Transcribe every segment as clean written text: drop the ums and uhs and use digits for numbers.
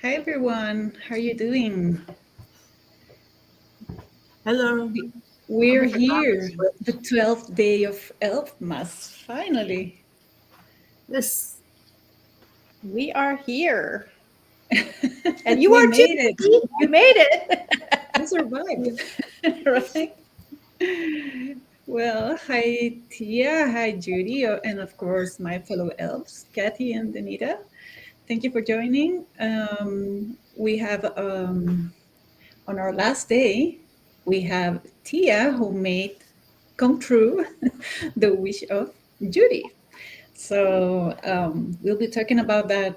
Hi everyone, how are you doing? Hello. We're here, the 12th day of Elfmas, finally. Yes. We are here. And you We are too. made it. You made it. We survived, right? Well, hi Tia, hi Judy, and of course my fellow elves, Kathy and Anita. Thank you for joining. We have on our last day, we have Tia who made come true the wish of Judy. So we'll be talking about that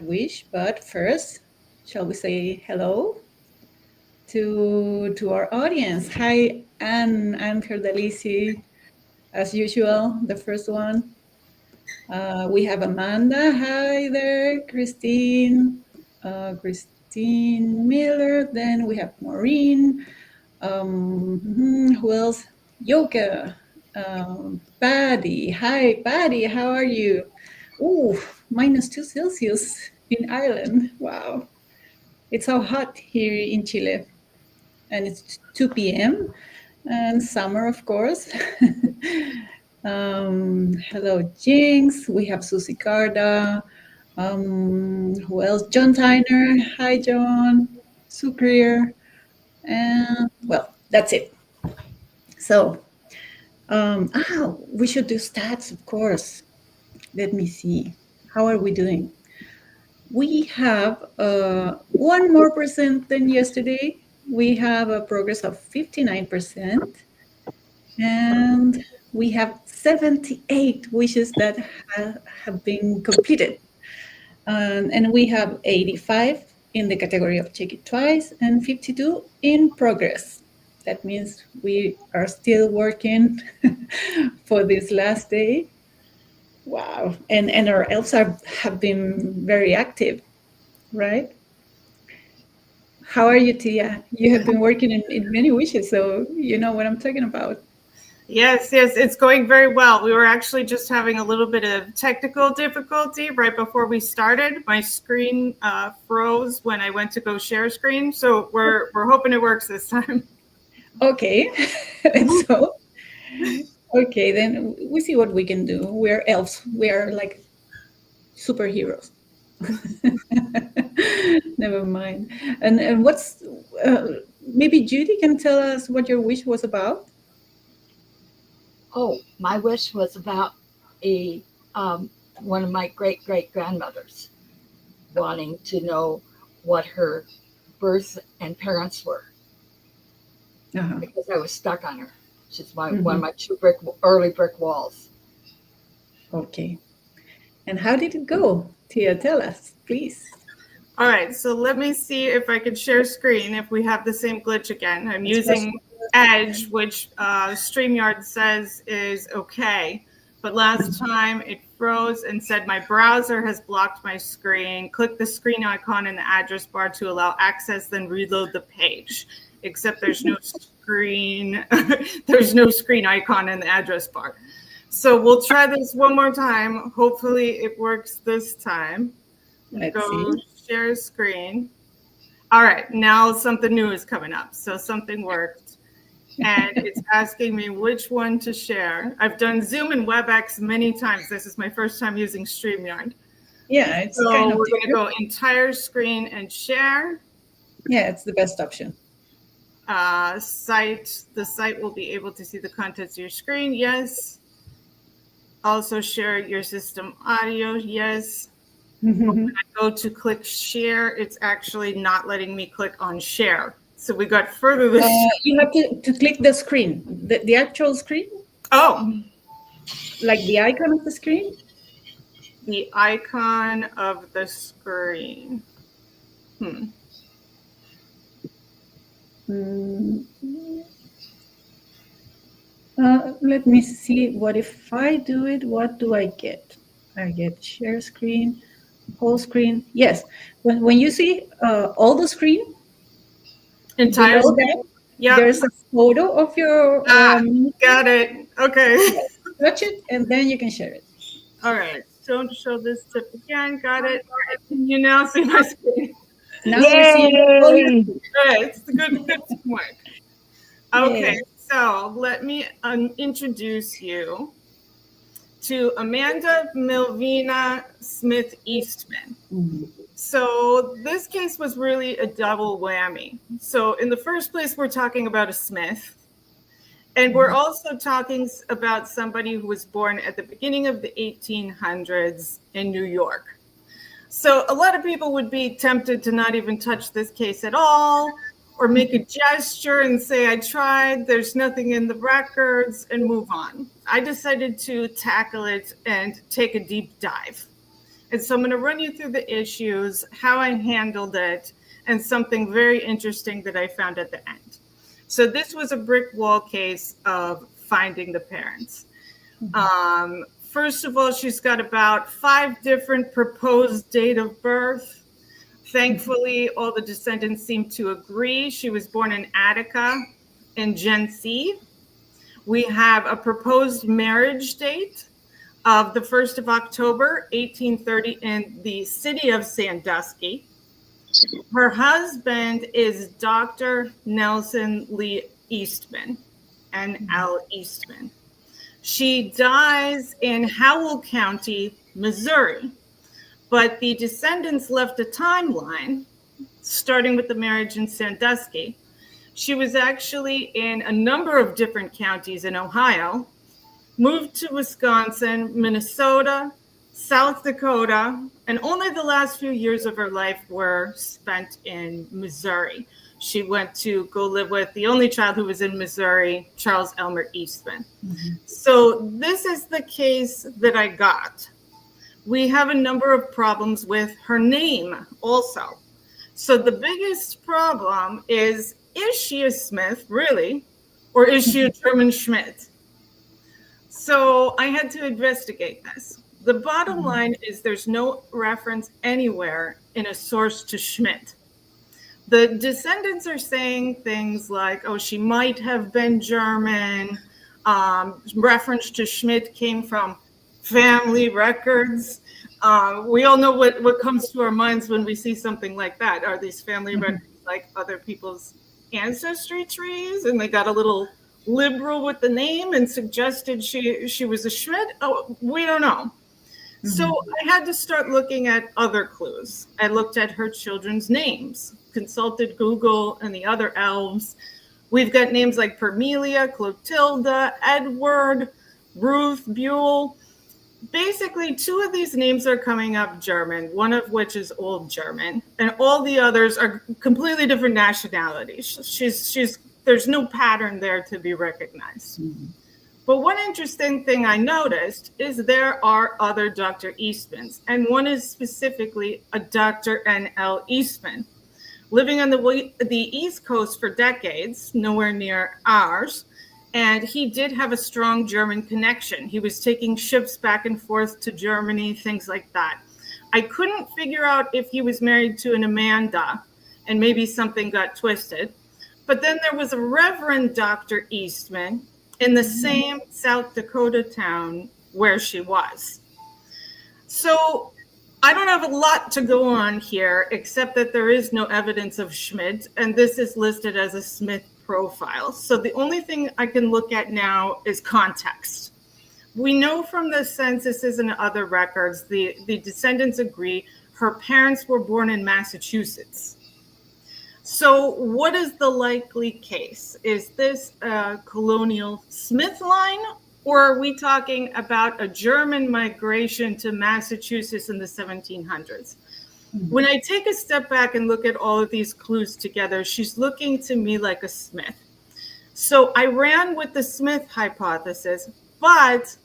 wish, but first, shall we say hello to our audience? Hi, Anne. I'm Fiordalici, as usual, the first one. We have Amanda. Hi there, Christine Miller. Then we have Maureen. Who else? Yoga. Paddy. Hi, Paddy. How are you? Ooh, -2 Celsius in Ireland. Wow. It's so hot here in Chile. And it's 2 p.m. and summer, of course. Hello, Jinx. We have Susie Carda. Who else? John Tyner. Hi, John. Superior. And well, that's it. So, we should do stats, of course. Let me see. How are we doing? We have 1 more % than yesterday. We have a progress of 59%. And we have 78 wishes that have been completed. And we have 85 in the category of check it twice and 52 in progress. That means we are still working for this last day. Wow. And our elves have been very active, right? How are you, Tia? You have been working in many wishes, so you know what I'm talking about. Yes, it's going very well. We were actually just having a little bit of technical difficulty right before we started. My screen froze when I went to go share screen, so we're hoping it works this time. Okay. So okay, then we see what we can do. We're elves. We are like superheroes. Never mind. And what's maybe Judy can tell us what your wish was about? Oh, my wish was about a one of my great grandmothers wanting to know what her birth and parents were Uh-huh. because I was stuck on her. She's one Mhm. of my early brick walls. Okay. And how did it go? Tia, tell us, please. All right, so let me see if I can share screen if we have the same glitch again. I'm using Edge, which StreamYard says is okay. But last time it froze and said my browser has blocked my screen. Click the screen icon in the address bar to allow access, then reload the page. Except there's no screen. There's no screen icon in the address bar. So we'll try this one more time. Hopefully it works this time. Let's Go see. share screen. All right, now something new is coming up. So something worked. And it's asking me which one to share. I've done Zoom and WebEx many times. This is my first time using StreamYard. Yeah, it's So kind of we're going to different. go entire screen and share. Yeah, it's the best option. The site will be able to see the contents of your screen. Yes. Also share your system audio. Yes. When I go to click share, it's actually not letting me click on share. So we got further this. You have to click the screen, the actual screen, Oh, like the icon of the screen. the icon of the screen. Let me see. What if I do it? What do I get? I get share screen, whole screen. Yes. When you see all the screen, Entire below screen? that, Yep. there's a photo of your. Got it. Okay. Touch it, and then you can share it. All right. Don't show this tip again. Got it. Can you now see my screen? Now we're seeing all your Yay! teeth. It's good teamwork. Okay, Yay. so let me introduce you to Amanda Milvina Smith Eastman. So this case was really a double whammy. So in the first place, we're talking about a Smith. And we're also talking about somebody who was born at the beginning of the 1800s in New York. So a lot of people would be tempted to not even touch this case at all, or make a gesture and say, I tried, there's nothing in the records, and move on. I decided to tackle it and take a deep dive. And so I'm going to run you through the issues, how I handled it, and something very interesting that I found at the end. So this was a brick wall case of finding the parents. First of all, she's got about 5 different proposed date of birth. Thankfully, all the descendants seem to agree. She was born in Attica in Gen C. We have a proposed marriage date of the 1st of October, 1830 in the city of Sandusky. Her husband is Dr. Nelson Lee Eastman, N.L. Eastman. She dies in Howell County, Missouri, but the descendants left a timeline starting with the marriage in Sandusky. She was actually in a number of different counties in Ohio, moved to Wisconsin, Minnesota, South Dakota, and only the last few years of her life were spent in Missouri. She went to go live with the only child who was in Missouri, Charles Elmer Eastman. So this is the case that I got. We have a number of problems with her name also. So the biggest problem is she a Smith, really? Or is she a German Schmidt? So I had to investigate this. The bottom line is there's no reference anywhere in a source to Schmidt. The descendants are saying things like, oh, she might have been German. Reference to Schmidt came from family records. We all know what comes to our minds when we see something like that. Are these family records like other people's ancestry trees? And they got a little liberal with the name and suggested she was a Schmidt? Oh, we don't know. So I had to start looking at other clues. I looked at her children's names, consulted Google and the other elves. We've got names like Permelia, Clotilda, Edward, Ruth, Buell. Basically, 2 of these names are coming up German, one of which is Old German, and all the others are completely different nationalities. There's no pattern there to be recognized. But one interesting thing I noticed is there are other Dr. Eastmans, and one is specifically a Dr. N.L. Eastman, living on the East Coast for decades, nowhere near ours, and he did have a strong German connection. He was taking ships back and forth to Germany, things like that. I couldn't figure out if he was married to an Amanda, and maybe something got twisted. But then there was a Reverend Dr. Eastman in the same South Dakota town where she was. So I don't have a lot to go on here, except that there is no evidence of Schmidt, and this is listed as a Smith profile. So the only thing I can look at now is context. We know from the censuses and other records, the descendants agree her parents were born in Massachusetts. So what is the likely case? Is this a colonial Smith line, or are we talking about a German migration to Massachusetts in the 1700s? When I take a step back and look at all of these clues together, she's looking to me like a Smith. So I ran with the Smith hypothesis, but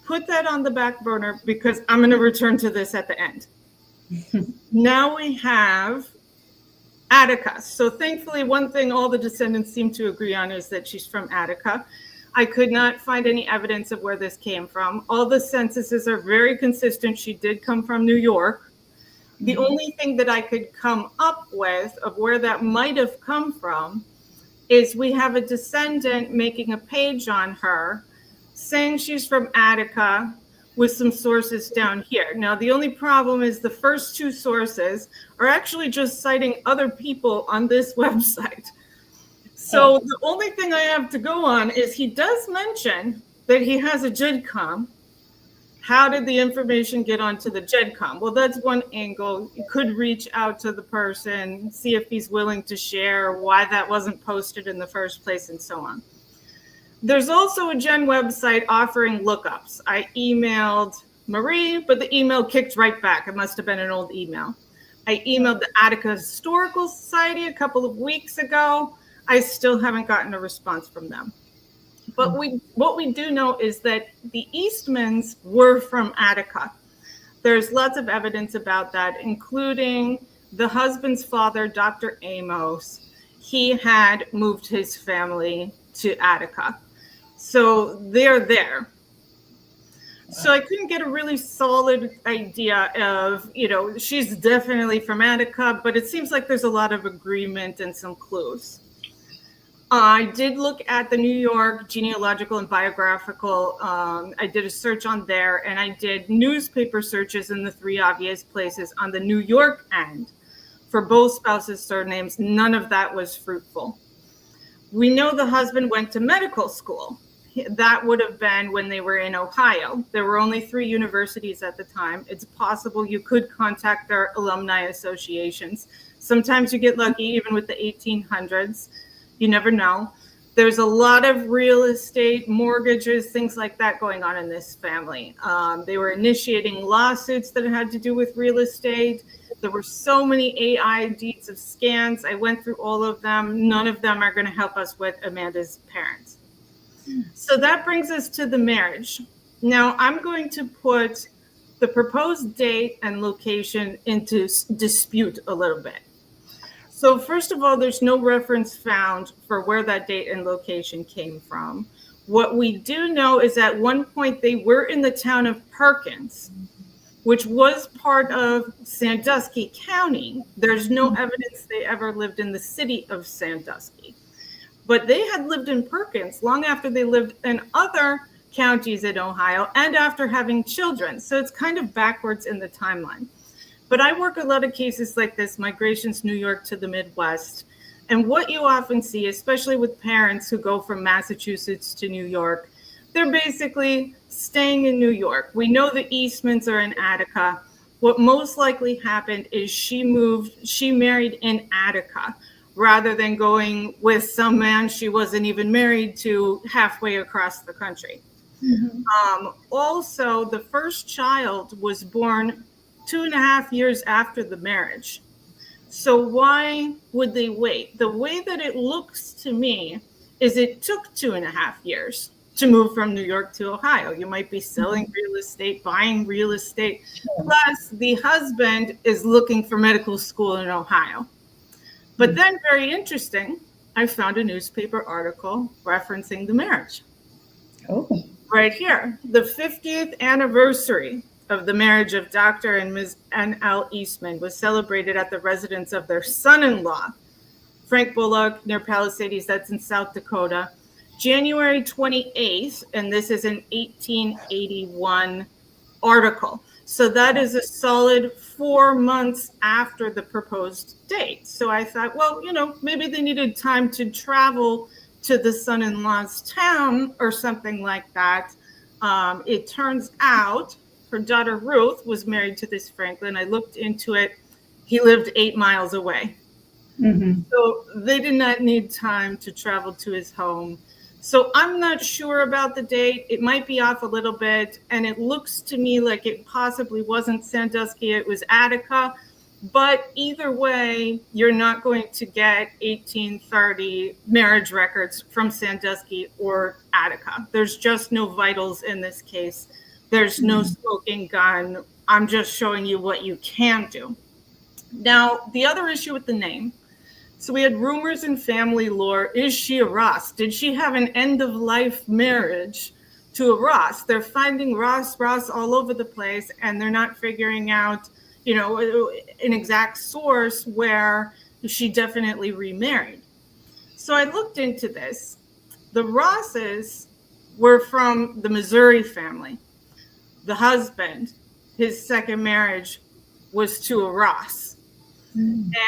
put that on the back burner because I'm going to return to this at the end. Now we have Attica. So thankfully, one thing all the descendants seem to agree on is that she's from Attica. I could not find any evidence of where this came from. All the censuses are very consistent. She did come from New York. The only thing that I could come up with of where that might have come from is we have a descendant making a page on her saying she's from Attica, with some sources down here. Now, the only problem is the first two sources are actually just citing other people on this website. So the only thing I have to go on is he does mention that he has a GEDCOM. How did the information get onto the GEDCOM? Well, that's one angle. You could reach out to the person, see if he's willing to share why that wasn't posted in the first place, and so on. There's also a Gen website offering lookups. I emailed Marie, but the email kicked right back. It must have been an old email. I emailed the Attica Historical Society a couple of weeks ago. I still haven't gotten a response from them. But what we do know is that the Eastmans were from Attica. There's lots of evidence about that, including the husband's father, Dr. Amos. He had moved his family to Attica. So they're there. So I couldn't get a really solid idea of, she's definitely from Attica, but it seems like there's a lot of agreement and some clues. I did look at the New York genealogical and biographical. I did a search on there, and I did newspaper searches in the three obvious places on the New York end for both spouses' surnames. None of that was fruitful. We know the husband went to medical school. That would have been when they were in Ohio. There were only 3 universities at the time. It's possible you could contact their alumni associations. Sometimes you get lucky, even with the 1800s. You never know. There's a lot of real estate, mortgages, things like that going on in this family. They were initiating lawsuits that had to do with real estate. There were so many AI deeds of scans. I went through all of them. None of them are going to help us with Amanda's parents. So that brings us to the marriage. Now, I'm going to put the proposed date and location into dispute a little bit. So first of all, there's no reference found for where that date and location came from. What we do know is at one point they were in the town of Perkins, which was part of Sandusky County. There's no evidence they ever lived in the city of Sandusky. But they had lived in Perkins long after they lived in other counties in Ohio and after having children. So it's kind of backwards in the timeline. But I work a lot of cases like this, migrations New York to the Midwest. And what you often see, especially with parents who go from Massachusetts to New York, they're basically staying in New York. We know the Eastmans are in Attica. What most likely happened is she married in Attica, rather than going with some man she wasn't even married to halfway across the country. Mm-hmm. Also, the first child was born 2.5 years after the marriage. So why would they wait? The way that it looks to me is it took 2.5 years to move from New York to Ohio. You might be selling real estate, buying real estate. Plus, the husband is looking for medical school in Ohio. But then, very interesting, I found a newspaper article referencing the marriage. Oh. Right here, the 50th anniversary of the marriage of Dr. and Ms. N.L. Eastman was celebrated at the residence of their son-in-law, Frank Bullock, near Palisades, that's in South Dakota, January 28th, and this is an 1881 article. So that is a solid 4 months after the proposed date. So I thought, well, maybe they needed time to travel to the son-in-law's town or something like that. It turns out her daughter Ruth was married to this Franklin. I looked into it. He lived 8 miles away. Mm-hmm. So they did not need time to travel to his home. So I'm not sure about the date. It might be off a little bit. And it looks to me like it possibly wasn't Sandusky. It was Attica. But either way, you're not going to get 1830 marriage records from Sandusky or Attica. There's just no vitals in this case. There's no smoking gun. I'm just showing you what you can do. Now, the other issue with the name. So we had rumors in family lore. Is she a Ross? Did she have an end-of-life marriage to a Ross? They're finding Ross all over the place, and they're not figuring out, an exact source where she definitely remarried. So I looked into this. The Rosses were from the Missouri family. the husband, his second marriage was to a Ross.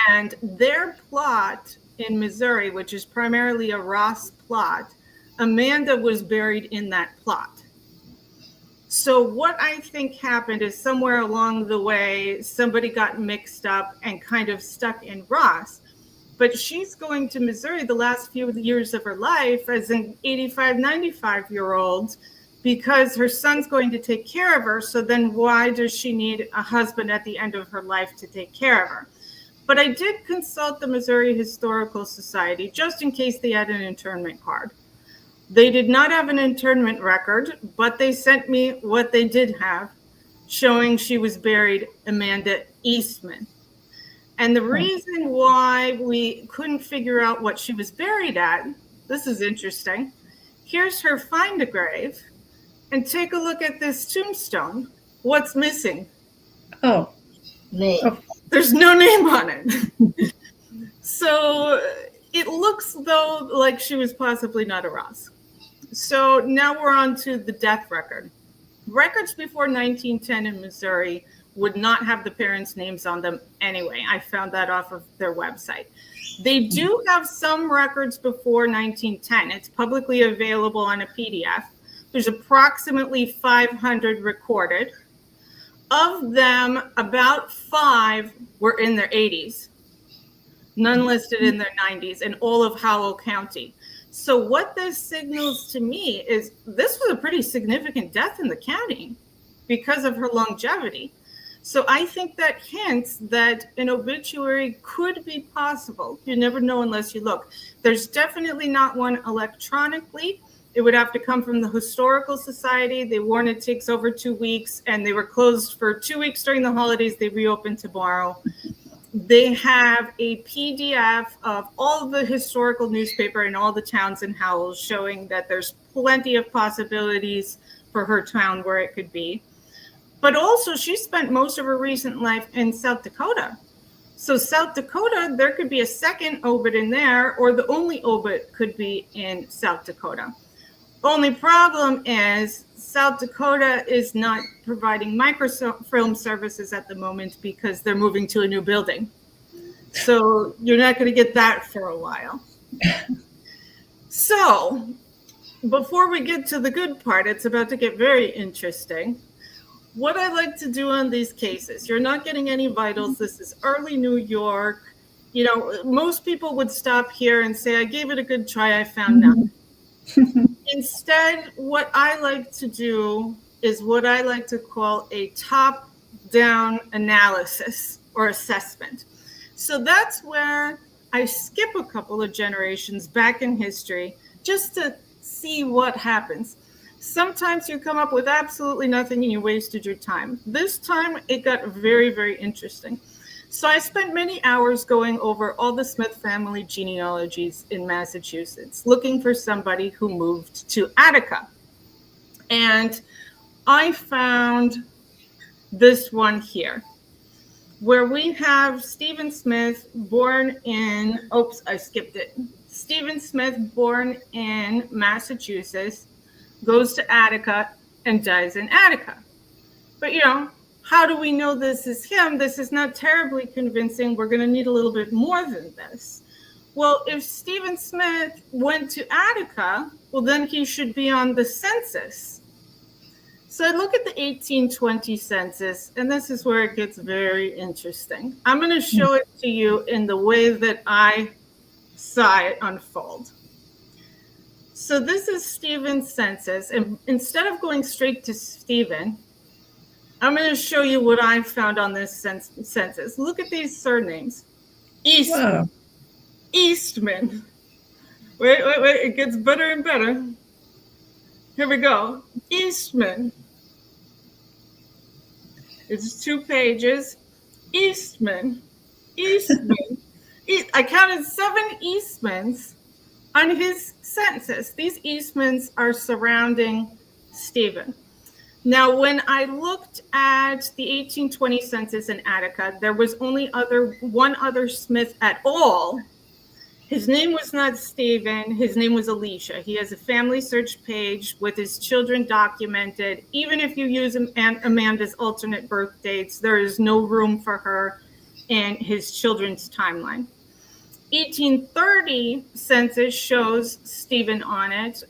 And their plot in Missouri, which is primarily a Ross plot, Amanda was buried in that plot. So what I think happened is somewhere along the way, somebody got mixed up and kind of stuck in Ross. But she's going to Missouri the last few years of her life as an 85, 95-year-old because her son's going to take care of her. So then why does she need a husband at the end of her life to take care of her? But I did consult the Missouri Historical Society just in case they had an internment card. They did not have an internment record, but they sent me what they did have, showing she was buried Amanda Eastman. And the reason why we couldn't figure out what she was buried at, this is interesting. Here's her find a grave, and take a look at this tombstone. What's missing? Oh, Name. Oh. There's no name on it. So it looks though like she was possibly not a Ross. So now we're on to the death record. Records before 1910 in Missouri would not have the parents' names on them anyway. I found that off of their website. They do have some records before 1910. It's publicly available on a PDF. There's approximately 500 recorded. Of them, about 5 were in their 80s, none listed in their 90s, in all of Howell County. So what this signals to me is this was a pretty significant death in the county because of her longevity. So I think that hints that an obituary could be possible. You never know unless you look. There's definitely not one electronically. It would have to come from the Historical Society. They warn it takes over 2 weeks, and they were closed for 2 weeks during the holidays. They reopened tomorrow. They have a PDF of all the historical newspaper in all the towns in Howell showing that there's plenty of possibilities for her town where it could be. But also she spent most of her recent life in South Dakota. So South Dakota, there could be a second obit in there, or the only obit could be in South Dakota. Only problem is South Dakota is not providing microfilm services at the moment because they're moving to a new building. So you're not going to get that for a while. So before we get to the good part, it's about to get very interesting. What I like to do on these cases, you're not getting any vitals. This is early New York. You know, most people would stop here and say, I gave it a good try. I found nothing. Instead, what I like to do is what I like to call a top-down analysis or assessment. So that's where I skip a couple of generations back in history just to see what happens. Sometimes you come up with absolutely nothing and you wasted your time. This time it got very, very interesting. So I spent many hours going over all the Smith family genealogies in Massachusetts, looking for somebody who moved to Attica. And I found this one here, where we have Stephen Smith born in, oops, I skipped it. Stephen Smith born in Massachusetts, goes to Attica and dies in Attica. But, you know, how do we know this is him? This is not terribly convincing. We're going to need a little bit more than this. Well, if Stephen Smith went to Attica, well, then he should be on the census. So I look at the 1820 census, and this is where it gets very interesting. I'm going to show it to you in the way that I saw it unfold. So this is Stephen's census, and instead of going straight to Stephen, I'm going to show you what I found on this census. Look at these surnames. Eastman. wow. Eastman. Wait. It gets better and better. Here we go. Eastman. It's 2 pages. Eastman. I counted 7 Eastmans on his census. These Eastmans are surrounding Stephen. Now, when I looked at the 1820 census in Attica, there was only one other Smith at all, His name was not Stephen. His name was Alicia. He has a family search page with his children documented. Even if you use Amanda's alternate birth dates, there is no room for her in his children's timeline. 1830 census shows Stephen on it.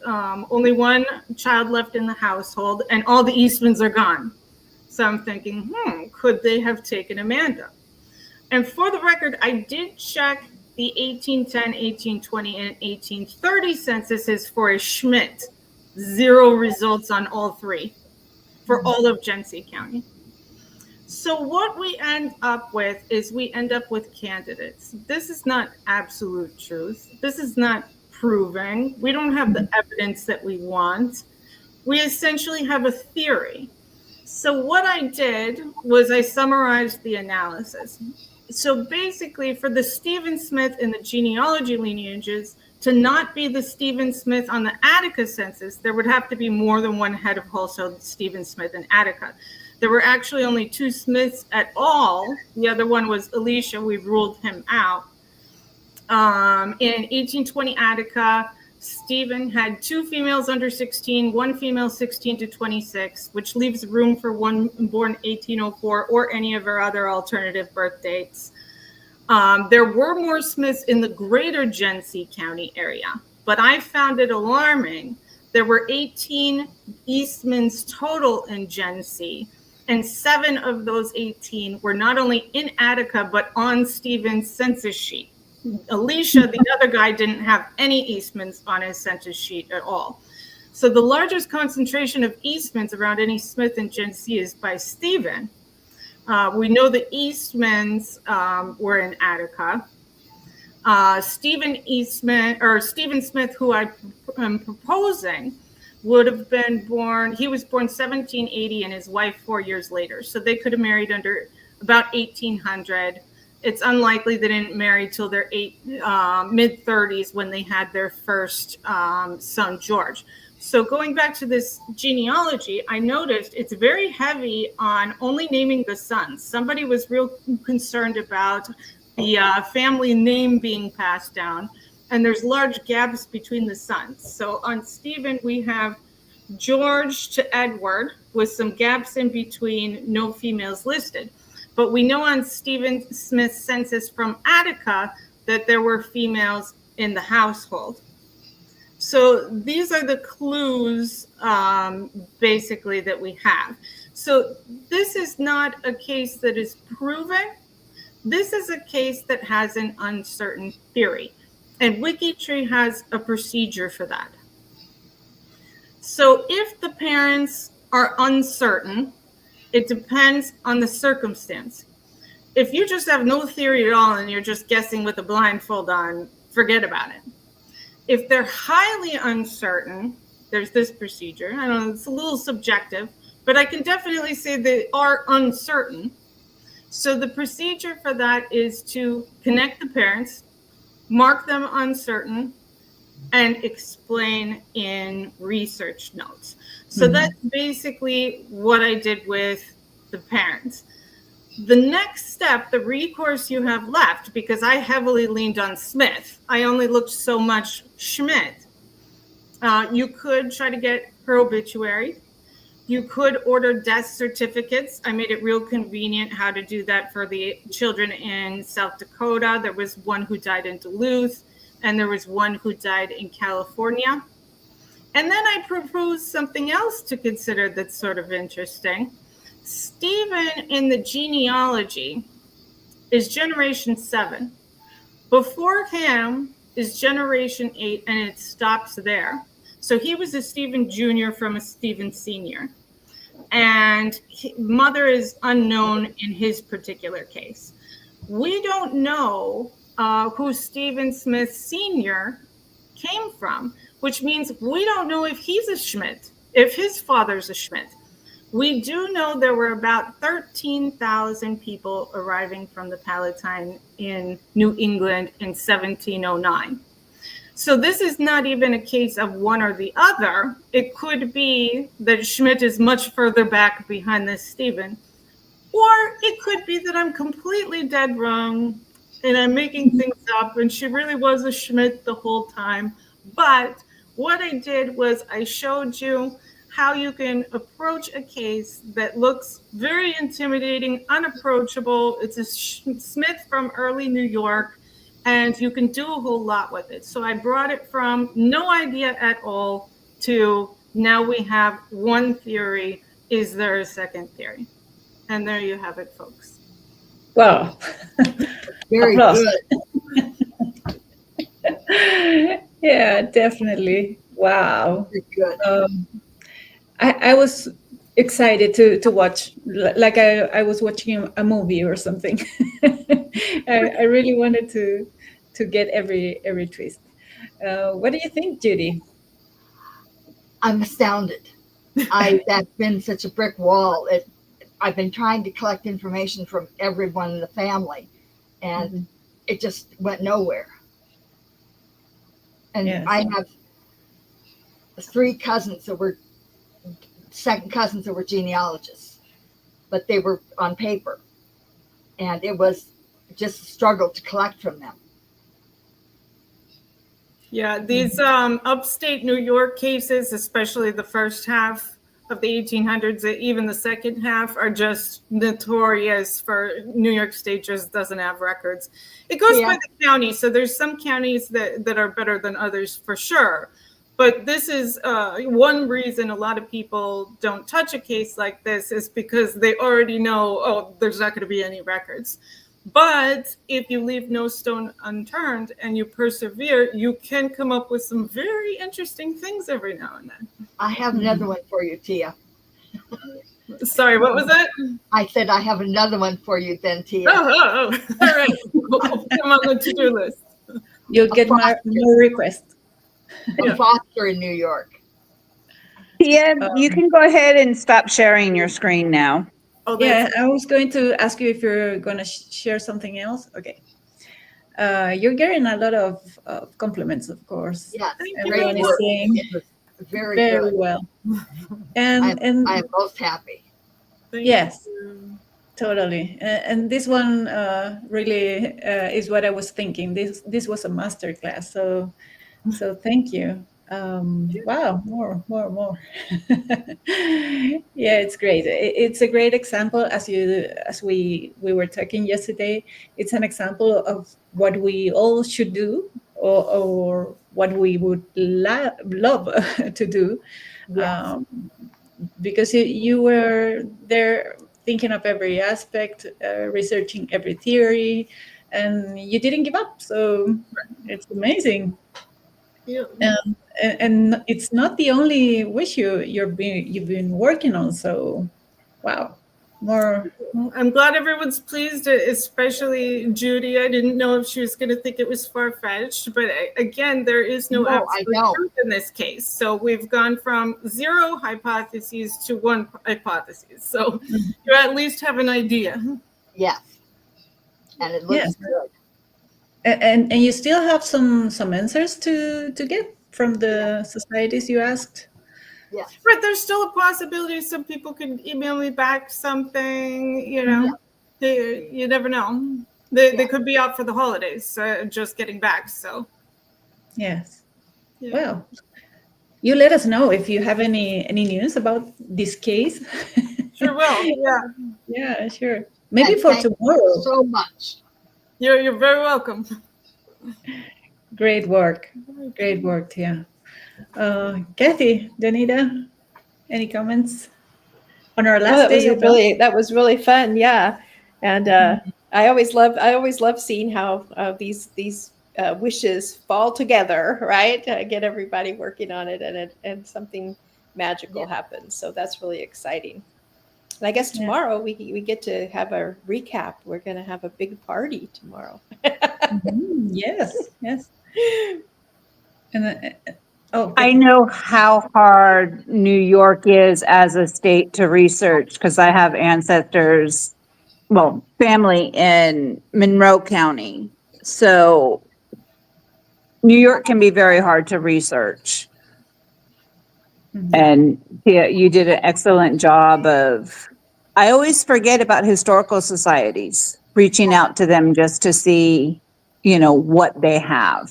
Only one child left in the household, and all the Eastmans are gone. So I'm thinking, could they have taken Amanda? And for the record, I did check the 1810, 1820, and 1830 censuses for a Schmidt. 0 results on all 3 for all of Genesee County. So what we end up with is we end up with candidates. This is not absolute truth. This is not proven. We don't have the evidence that we want. We essentially have a theory. So what I did was I summarized the analysis. So basically, for the Stephen Smith in the genealogy lineages to not be the Stephen Smith on the Attica census, there would have to be more than one head of household Stephen Smith in Attica. There were actually only 2 Smiths at all. The other one was Alicia. We ruled him out. In 1820 Attica, Stephen had 2 females under 16, 1 female 16 to 26, which leaves room for one born 1804 or any of our other alternative birth dates. There were more Smiths in the greater Genesee County area, but I found it alarming. There were 18 Eastmans total in Genesee, and 7 of those 18 were not only in Attica, but on Stephen's census sheet. Alicia, the other guy, didn't have any Eastmans on his census sheet at all. So the largest concentration of Eastmans around any Smith in Genesee is by Stephen. We know the Eastmans were in Attica. Stephen Smith, who I am proposing, would have been born, he was born 1780 and his wife 4 years later. So they could have married under about 1800. It's unlikely they didn't marry till their mid-30s when they had their first son, George. So going back to this genealogy, I noticed it's very heavy on only naming the sons. Somebody was real concerned about the family name being passed down, and there's large gaps between the sons. So on Stephen, we have George to Edward with some gaps in between, no females listed. But we know on Stephen Smith's census from Attica that there were females in the household. So these are the clues, basically, that we have. So this is not a case that is proven. This is a case that has an uncertain theory. And WikiTree has a procedure for that. So if the parents are uncertain, it depends on the circumstance. If you just have no theory at all and you're just guessing with a blindfold on, forget about it. If they're highly uncertain, there's this procedure. I don't know, it's a little subjective, but I can definitely say they are uncertain. So the procedure for that is to connect the parents, mark them uncertain, and explain in research notes. So that's basically what I did with the parents. The next step, the recourse you have left, because I heavily leaned on Smith, I only looked so much Schmidt. You could try to get her obituary. You could order death certificates. I made it real convenient how to do that for the children in South Dakota. There was one who died in Duluth, and there was one who died in California. And then I proposed something else to consider that's sort of interesting. Stephen in the genealogy is generation 7. Before him is generation 8, and it stops there. So he was a Stephen Jr. from a Stephen Sr. And mother is unknown in his particular case. We don't know who Stephen Smith Sr. came from, which means we don't know if he's a Schmidt, if his father's a Schmidt. We do know there were about 13,000 people arriving from the Palatine in New England in 1709. So this is not even a case of one or the other. It could be that Schmidt is much further back behind this Stephen, or it could be that I'm completely dead wrong and I'm making things up, and she really was a Schmidt the whole time. But what I did was I showed you how you can approach a case that looks very intimidating, unapproachable. It's a Smith from early New York, and you can do a whole lot with it. So I brought it from no idea at all to now we have one theory. Is there a second theory? And there you have it, folks. Wow. Very Applause. good. Yeah, definitely. Wow. Very good. I was excited to watch, like I was watching a movie or something. I really wanted to get every twist. What do you think, Judy? I'm astounded. That's been such a brick wall. I've been trying to collect information from everyone in the family, and it just went nowhere. And Yes. I have 3 cousins that were second cousins that were genealogists, but they were on paper, and it was just a struggle to collect from them. Yeah, these upstate New York cases, especially the first half of the 1800s, even the second half, are just notorious for New York State just doesn't have records. It goes by the county, so there's some counties that are better than others for sure. But this is one reason a lot of people don't touch a case like this is because they already know, oh, there's not going to be any records. But if you leave no stone unturned and you persevere, you can come up with some very interesting things every now and then. I have another one for you, Tia. Sorry, what was that? I said I have another one for you then, Tia. Oh. All right. I'll put them on the to-do list. You'll get my request. A foster in New York. Tia, you can go ahead and stop sharing your screen now. Oh, Yeah, I was going to ask you if you're going to share something else. Okay. You're getting a lot of compliments, of course. Yes, Everyone is saying very very good. well. And I am most happy. yes, totally. And this one really is what I was thinking. This was a master class. So thank you. Wow, more. Yeah, it's great. It's a great example, as we were talking yesterday. It's an example of what we all should do, or what we would love to do. Yes. Because you were there thinking of every aspect, researching every theory, and you didn't give up. So it's amazing. Yeah. And it's not the only wish you've been working on. So, wow, more. I'm glad everyone's pleased, especially Judy. I didn't know if she was going to think it was far-fetched, but again, there is no absolute truth in this case. So we've gone from 0 hypotheses to 1 hypothesis. So you at least have an idea. Yes, and it looks good. And you still have some answers to get from the societies you asked. Yes. But there's still a possibility some people could email me back something, you never know. They could be out for the holidays, just getting back. So, yes. Yeah. Well, you let us know if you have any news about this case. Sure will. Yeah. Yeah, sure. Maybe for tomorrow. You so much. You're very welcome. Great work, Tia. Kathy, Danita, any comments on our last day? That was really fun, yeah. And I always love seeing how these wishes fall together, right? Get everybody working on it, and something magical happens. So that's really exciting. And I guess tomorrow we get to have a recap. We're going to have a big party tomorrow. Yes. And I know how hard New York is as a state to research because I have ancestors, family in Monroe County. So New York can be very hard to research. And you did an excellent job I always forget about historical societies. reaching out to them just to see, what they have.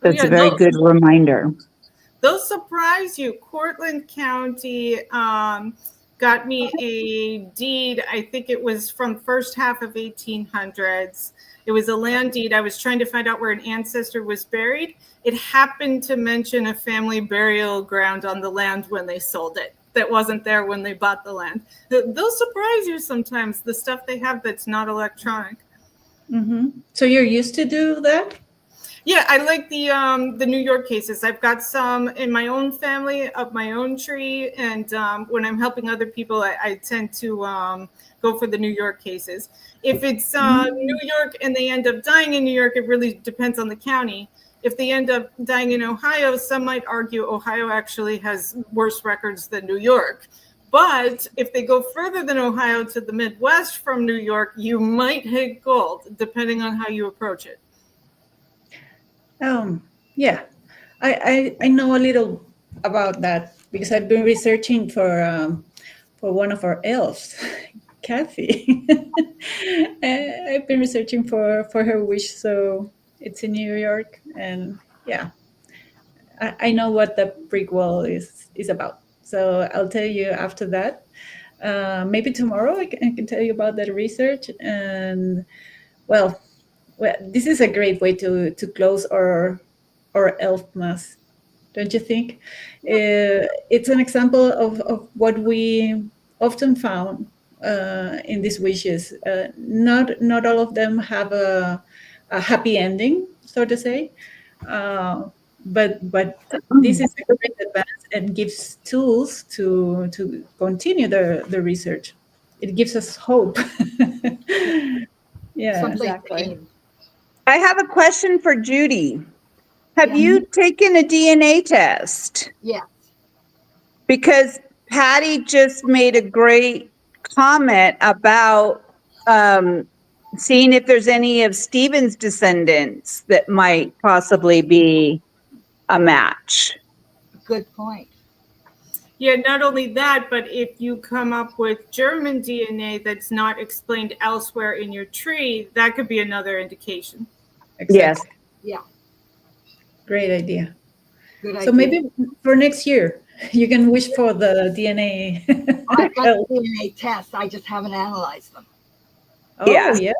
Oh, It's yeah, a very good reminder. they'll surprise you. Cortland County got me a deed. I think it was from first half of 1800s. It was a land deed. I was trying to find out where an ancestor was buried. It happened to mention a family burial ground on the land when they sold it. That wasn't there when they bought the land. They'll surprise you sometimes, the stuff they have that's not electronic. So you're used to do that? Yeah, I like the New York cases. I've got some in my own family of my own tree, and when I'm helping other people, I tend to go for the New York cases. If it's New York and they end up dying in New York, it really depends on the county. If they end up dying in Ohio, some might argue Ohio actually has worse records than New York. But if they go further than Ohio to the Midwest from New York, you might hit gold, depending on how you approach it. Yeah, I know a little about that because I've been researching for one of our elves, Kathy. I've been researching for her wish, so it's in New York, and yeah, I know what the brick wall is about. So I'll tell you after that. Maybe tomorrow I can tell you about that research. And well, this is a great way to close our elf mass, don't you think? It's an example of what we often found in these wishes. Not all of them have a happy ending, so to say. But this is a great advance and gives tools to continue the research. It gives us hope. Yeah. Someplace to Exactly. aim. I have a question for Judy. Have Yeah. you taken a DNA test? Yes. Because Patty just made a great comment about seeing if there's any of Stephen's descendants that might possibly be a match. Good point. Yeah, not only that, but if you come up with German DNA that's not explained elsewhere in your tree, that could be another indication. Yes. Yeah. Great idea. Good idea. So maybe for next year, you can wish for the DNA. I've got the DNA tests. I just haven't analyzed them. Oh, Yeah. yeah.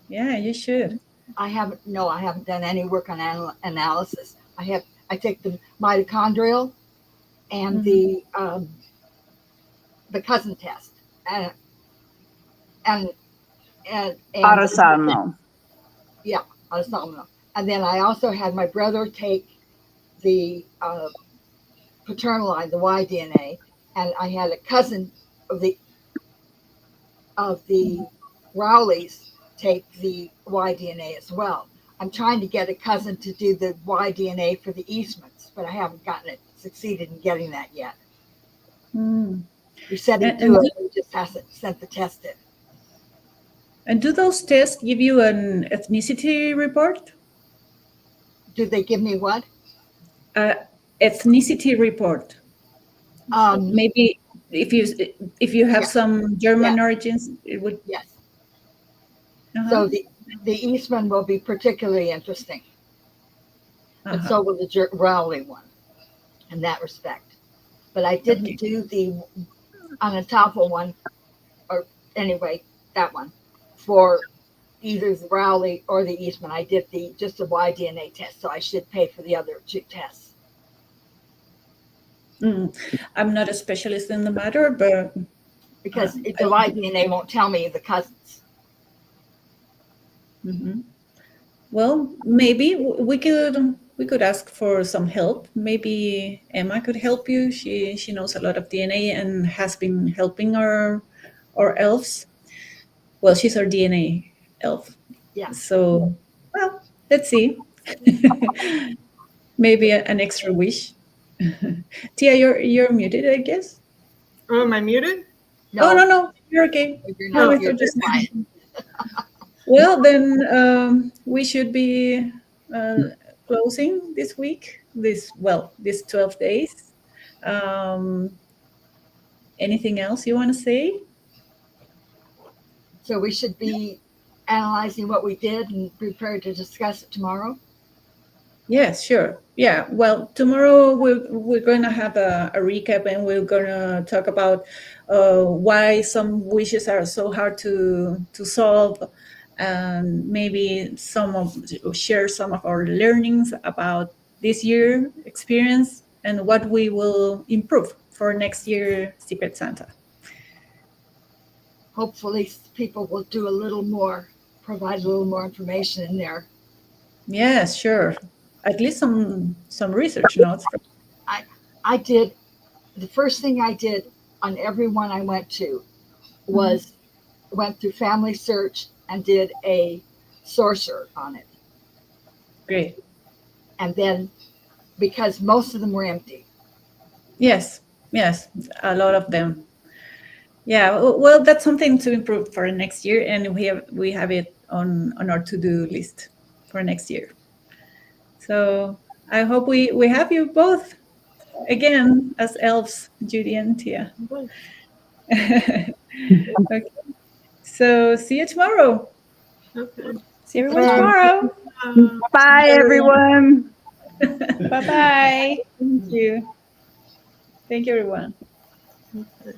Yeah, you should. I haven't done any work on analysis. I take the mitochondrial and the cousin test and Autosomal. yeah, autosomal. And then I also had my brother take the paternal line, the Y DNA, and I had a cousin of the Rowleys take the Y DNA as well. I'm trying to get a cousin to do the Y DNA for the Eastmans, but I haven't succeeded in getting that yet. We said he'd do it, but he just hasn't sent the test in. And do those tests give you an ethnicity report? Do they give me what? Ethnicity report. Maybe if you have some German origins, it would. Yes. Uh-huh. So the Eastman will be particularly interesting, and so will the Rowley one, in that respect. But I didn't do the Anatafel one, or anyway, that one, for either the Rowley or the Eastman. I did just the Y DNA test, so I should pay for the other two tests. I'm not a specialist in the matter, but because the Y DNA won't tell me the cousins. Well, maybe we could ask for some help. Maybe Emma could help you. She knows a lot of DNA and has been helping our elves. Well, she's our DNA elf. Yeah. So, well, let's see. Maybe an extra wish. Tia, you're muted, I guess. Oh, am I muted? No. Oh, no, you're okay. If you're not, you're just fine. Well, then we should be closing this week. These 12 days. Anything else you want to say? So we should be analyzing what we did and prepared to discuss it tomorrow. Yes, sure. Yeah. Well, tomorrow we're going to have a recap, and we're going to talk about why some wishes are so hard to solve, and maybe share some of our learnings about this year experience and what we will improve for next year Secret Santa. Hopefully, people will do a little more, provide a little more information in there. Yes, sure. At least some research notes. I did, the first thing I did on every one I went to was went through Family Search and did a sorcerer on it. Great. And then, because most of them were empty. Yes, a lot of them. Yeah, well, that's something to improve for next year, and we have it on our to-do list for next year. So I hope we have you both again as elves, Judy and Tia. Okay. So see you tomorrow. Okay. See everyone Bye. tomorrow. Bye, everyone. Bye bye. Thank you. Thank you, everyone. Okay.